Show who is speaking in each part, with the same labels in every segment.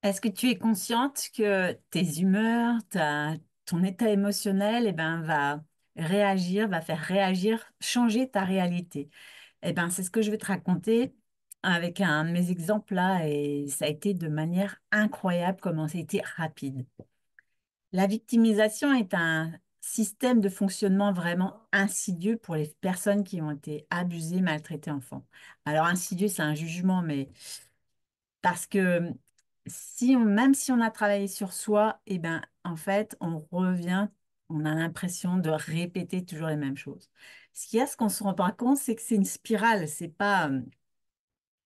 Speaker 1: Est-ce que tu es consciente que tes humeurs, ton état émotionnel, va faire réagir, changer ta réalité? C'est ce que je vais te raconter avec un de mes exemples là, et ça a été de manière incroyable comment ça a été rapide. La victimisation est un système de fonctionnement vraiment insidieux pour les personnes qui ont été abusées, maltraitées enfants. Alors insidieux, c'est un jugement, mais parce que même si on a travaillé sur soi, en fait, on revient, on a l'impression de répéter toujours les mêmes choses. Ce qu'on se rend pas compte, c'est que c'est une spirale. C'est pas,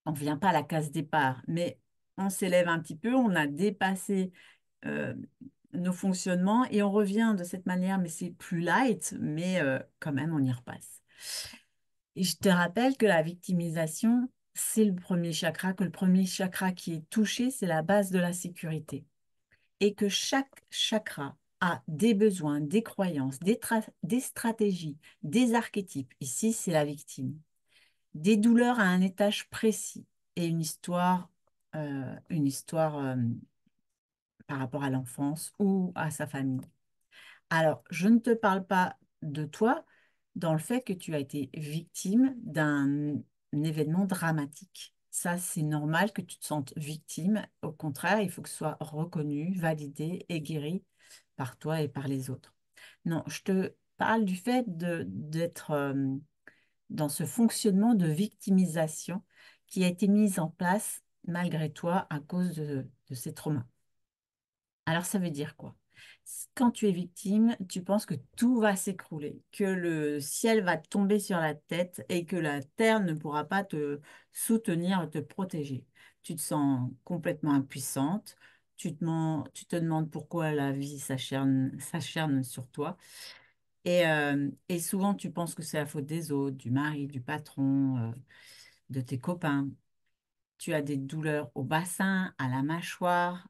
Speaker 1: on vient pas à la case départ, mais on s'élève un petit peu, on a dépassé euh, nos fonctionnements et on revient de cette manière, mais c'est plus light, mais quand même, on y repasse. Et je te rappelle que la victimisation, c'est le premier chakra, que le premier chakra qui est touché, c'est la base de la sécurité. Et que chaque chakra a des besoins, des croyances, des stratégies, des archétypes. Ici, c'est la victime. Des douleurs à un étage précis et une histoire par rapport à l'enfance ou à sa famille. Alors, je ne te parle pas de toi dans le fait que tu as été victime d'un événement dramatique. Ça, c'est normal que tu te sentes victime. Au contraire, il faut que ce soit reconnu, validé et guéri par toi et par les autres. Non, je te parle du fait d'être dans ce fonctionnement de victimisation qui a été mis en place malgré toi à cause de ces traumas. Alors, ça veut dire quoi? Quand tu es victime, tu penses que tout va s'écrouler, que le ciel va te tomber sur la tête et que la terre ne pourra pas te soutenir, te protéger. Tu te sens complètement impuissante, tu te demandes pourquoi la vie s'acharne sur toi. Et souvent, tu penses que c'est la faute des autres, du mari, du patron, de tes copains. Tu as des douleurs au bassin, à la mâchoire,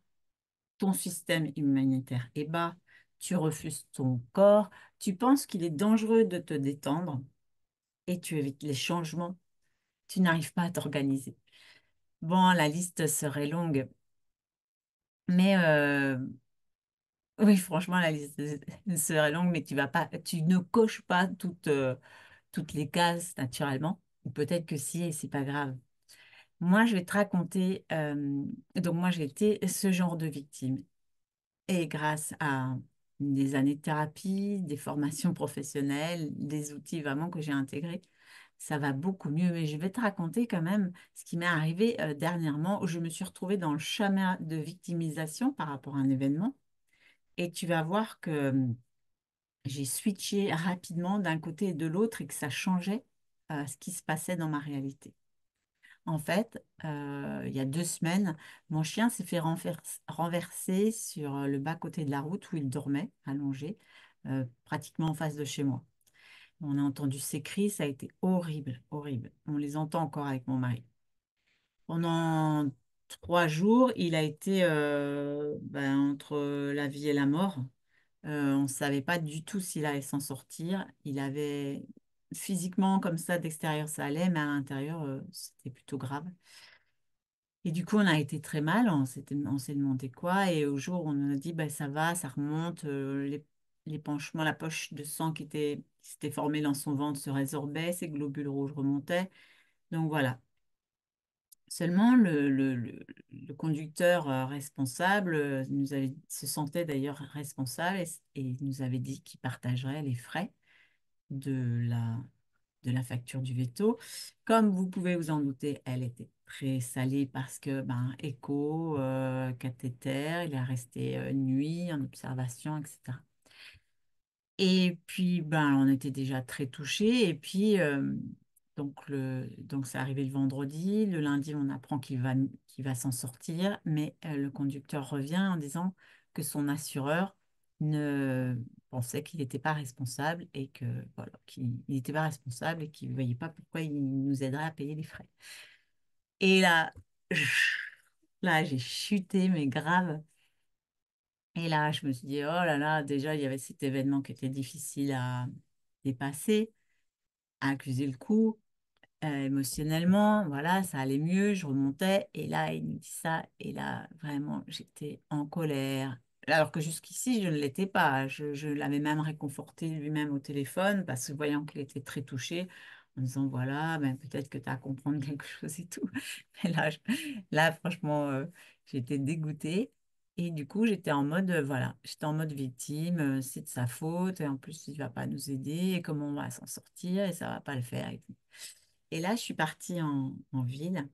Speaker 1: ton système immunitaire est bas, tu refuses ton corps, tu penses qu'il est dangereux de te détendre et tu évites les changements, tu n'arrives pas à t'organiser. Bon, la liste serait longue, mais oui, franchement, la liste serait longue, mais tu ne coches pas toutes les cases naturellement. Ou peut-être que si, et c'est pas grave. Moi, je vais te raconter. Donc, moi, j'ai été ce genre de victime. Et grâce à des années de thérapie, des formations professionnelles, des outils vraiment que j'ai intégrés, ça va beaucoup mieux. Mais je vais te raconter quand même ce qui m'est arrivé dernièrement, où je me suis retrouvée dans le schéma de victimisation par rapport à un événement. Et tu vas voir que j'ai switché rapidement d'un côté et de l'autre et que ça changeait ce qui se passait dans ma réalité. En fait, il y a 2 semaines, mon chien s'est fait renverser sur le bas-côté de la route où il dormait, allongé, pratiquement en face de chez moi. On a entendu ses cris, ça a été horrible, horrible. On les entend encore avec mon mari. Pendant 3 jours, il a été entre la vie et la mort. On ne savait pas du tout s'il allait s'en sortir. Il avait physiquement, comme ça, d'extérieur, ça allait, mais à l'intérieur, c'était plutôt grave. Et du coup, on a été très mal, on s'est demandé quoi, et au jour où on nous a dit, bah, ça va, ça remonte, l'épanchement, la poche de sang qui s'était formée dans son ventre se résorbait, ses globules rouges remontaient. Donc voilà. Seulement, le conducteur responsable se sentait d'ailleurs responsable et il nous avait dit qu'il partagerait les frais de de la facture du veto. Comme vous pouvez vous en douter, elle était très salée parce que, écho, cathéter, il est resté nuit en observation, etc. Et puis, on était déjà très touchés. Et puis, donc c'est arrivé le vendredi. Le lundi, on apprend qu'il va s'en sortir. Mais le conducteur revient en disant que son assureur ne pensait qu'il n'était pas responsable et que voilà, qu'il n'était pas responsable et qu'il ne voyait pas pourquoi il nous aiderait à payer les frais. Et là, là, j'ai chuté, mais grave. Et là, je me suis dit, oh là là, déjà, il y avait cet événement qui était difficile à dépasser, à accuser le coup. émotionnellement, voilà, ça allait mieux, je remontais. Et là, il me dit ça. Et là, vraiment, j'étais en colère. Alors que jusqu'ici, je ne l'étais pas. Je l'avais même réconforté lui-même au téléphone parce que voyant qu'il était très touché, en disant, voilà, ben, peut-être que tu as à comprendre quelque chose et tout. Et là, là franchement, j'étais dégoûtée. Et du coup, j'étais en mode, voilà, j'étais en mode victime, c'est de sa faute, et en plus, il ne va pas nous aider, et comment on va s'en sortir, et ça ne va pas le faire. Et là, je suis partie en ville.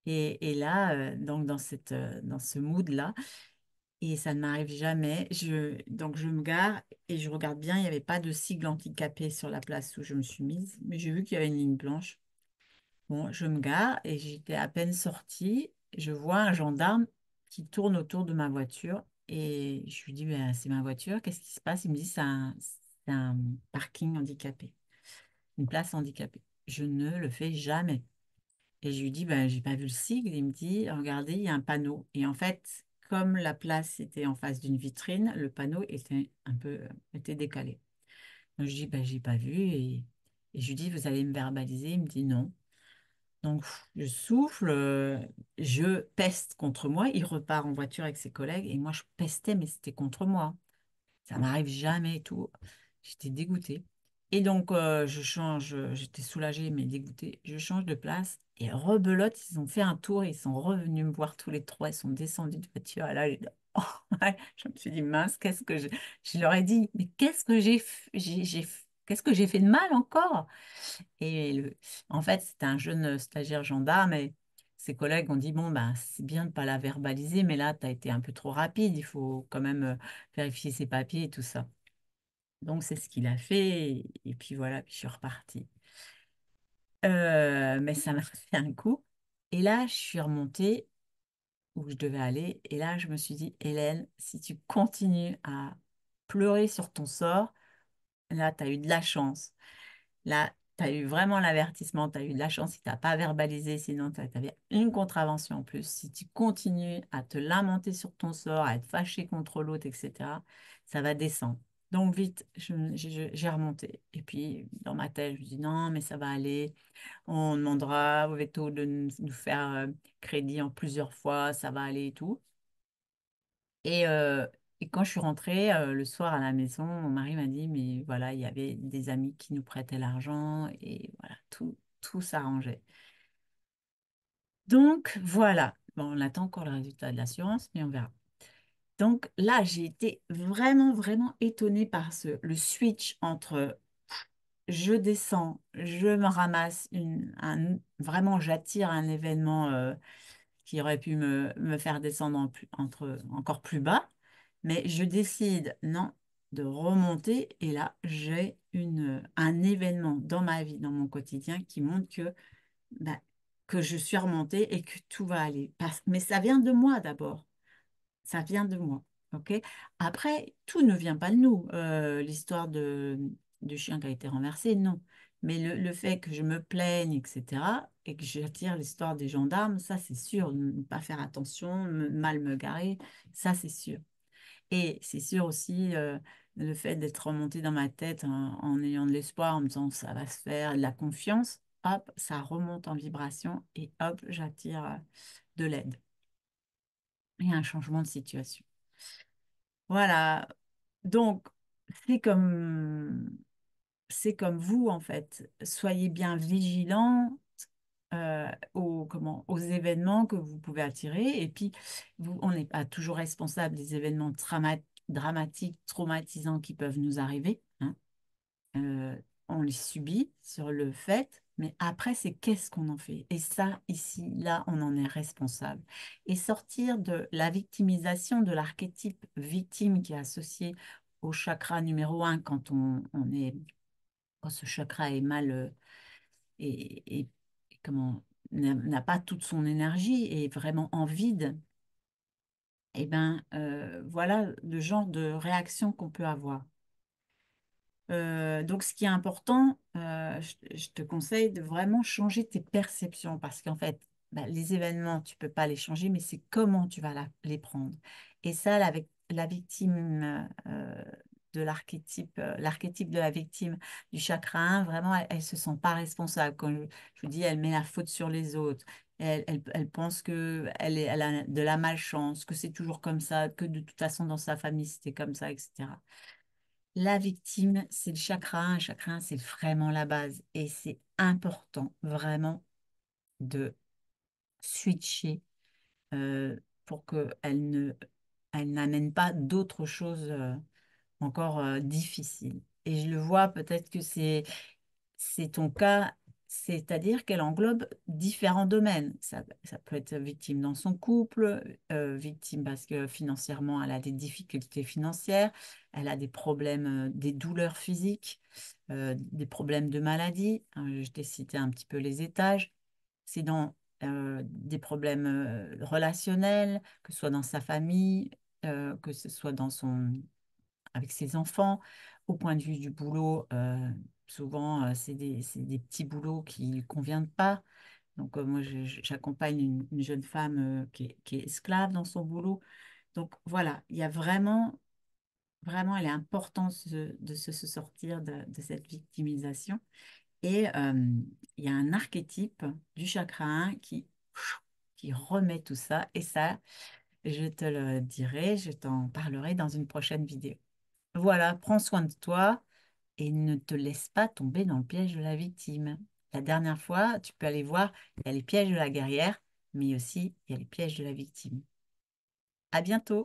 Speaker 1: Et là, donc dans ce mood-là, et ça ne m'arrive jamais, donc je me gare et je regarde bien, il n'y avait pas de sigle handicapé sur la place où je me suis mise, mais j'ai vu qu'il y avait une ligne blanche. Bon, je me gare et j'étais à peine sortie, je vois un gendarme qui tourne autour de ma voiture et je lui dis, ben, c'est ma voiture, qu'est-ce qui se passe? Il me dit, c'est un parking handicapé, une place handicapée. Je ne le fais jamais. Et je lui dis, ben, j'ai pas vu le sigle. Il me dit, regardez, il y a un panneau. Et en fait, comme la place était en face d'une vitrine, le panneau était un peu était décalé. Donc je dis, ben, j'ai pas vu. Et je lui dis, vous allez me verbaliser. Il me dit non. Donc je souffle, je peste contre moi. Il repart en voiture avec ses collègues. Et moi, je pestais, mais c'était contre moi. Ça m'arrive jamais et tout. J'étais dégoûtée. Et donc, je change, j'étais soulagée mais dégoûtée. Je change de place et rebelote, ils ont fait un tour, ils sont revenus me voir tous les trois, ils sont descendus de voiture. Et là, oh, ouais, je me suis dit, mince, qu'est-ce que je leur ai dit, mais qu'est-ce que qu'est-ce que j'ai fait de mal encore? Et en fait, c'était un jeune stagiaire gendarme et ses collègues ont dit, bon, ben, c'est bien de ne pas la verbaliser, mais là, tu as été un peu trop rapide, il faut quand même vérifier ses papiers et tout ça. Donc, c'est ce qu'il a fait. Et puis voilà, puis je suis repartie. Mais ça m'a fait un coup. Et là, je suis remontée où je devais aller. Et là, je me suis dit, Hélène, si tu continues à pleurer sur ton sort, là, tu as eu de la chance. Là, tu as eu vraiment l'avertissement, tu as eu de la chance si tu n'as pas verbalisé, sinon tu avais une contravention en plus. Si tu continues à te lamenter sur ton sort, à être fâché contre l'autre, etc., ça va descendre. Donc vite, j'ai remonté. Et puis dans ma tête, je me dis non, mais ça va aller. On demandera au veto de nous faire crédit en plusieurs fois, ça va aller et tout. Et, euh, et quand je suis rentrée le soir à la maison, mon mari m'a dit, mais voilà, il y avait des amis qui nous prêtaient l'argent et voilà, tout s'arrangeait. Donc voilà, bon, on attend encore le résultat de l'assurance, mais on verra. Donc là, j'ai été vraiment, vraiment étonnée par le switch entre je descends, je me ramasse, vraiment j'attire un événement qui aurait pu me faire descendre encore plus bas. Mais je décide, non, de remonter. Et là, j'ai un événement dans ma vie, dans mon quotidien, qui montre bah, que je suis remontée et que tout va aller. Mais ça vient de moi d'abord. Ça vient de moi. OK? Après, tout ne vient pas de nous. L'histoire du chien qui a été renversé, non. Mais le fait que je me plaigne, etc., et que j'attire l'histoire des gendarmes, ça c'est sûr. Ne pas faire attention, mal me garer, ça c'est sûr. Et c'est sûr aussi le fait d'être remonté dans ma tête en ayant de l'espoir, en me disant ça va se faire, de la confiance, hop, ça remonte en vibration et hop, j'attire de l'aide et un changement de situation. Voilà. Donc, c'est comme, c'est comme vous, en fait. Soyez bien vigilants aux événements que vous pouvez attirer. Et puis, on n'est pas toujours responsable des événements dramatiques, traumatisants qui peuvent nous arriver, hein. Euh, on les subit sur le fait, mais après, c'est qu'est-ce qu'on en fait? Et ça, ici, là, on en est responsable. Et sortir de la victimisation, de l'archétype victime qui est associé au chakra numéro un quand ce chakra est mal et comment n'a pas toute son énergie et est vraiment en vide, et ben voilà le genre de réaction qu'on peut avoir. Donc, ce qui est important, je te conseille de vraiment changer tes perceptions parce qu'en fait, bah, les événements, tu peux pas les changer, mais c'est comment tu vas les prendre. Et ça, la victime l'archétype de la victime du chakra 1, vraiment, elle se sent pas responsable. Quand je vous dis, elle met la faute sur les autres. Elle pense que elle a de la malchance, que c'est toujours comme ça, que de toute façon dans sa famille c'était comme ça, etc. La victime, c'est le chakra 1. Le chakra 1, c'est vraiment la base. Et c'est important, vraiment, de switcher euh, pour elle n'amène pas d'autres choses encore difficiles. Et je le vois, peut-être que c'est ton cas, c'est-à-dire qu'elle englobe différents domaines. Ça peut être victime dans son couple, victime parce que financièrement, elle a des difficultés financières, elle a des problèmes, des douleurs physiques, des problèmes de maladie. Je t'ai cité un petit peu les étages. C'est dans des problèmes relationnels, que ce soit dans sa famille, que ce soit avec ses enfants. Au point de vue du boulot, souvent, c'est des petits boulots qui ne lui conviennent pas. Donc, moi, j'accompagne une jeune femme qui est esclave dans son boulot. Donc, voilà, il y a vraiment, vraiment, il est important de se sortir de cette victimisation. Et il y a un archétype du chakra 1 qui remet tout ça. Et ça, je te le dirai, je t'en parlerai dans une prochaine vidéo. Voilà, prends soin de toi et ne te laisse pas tomber dans le piège de la victime. La dernière fois, tu peux aller voir, il y a les pièges de la guerrière, mais aussi il y a les pièges de la victime. À bientôt!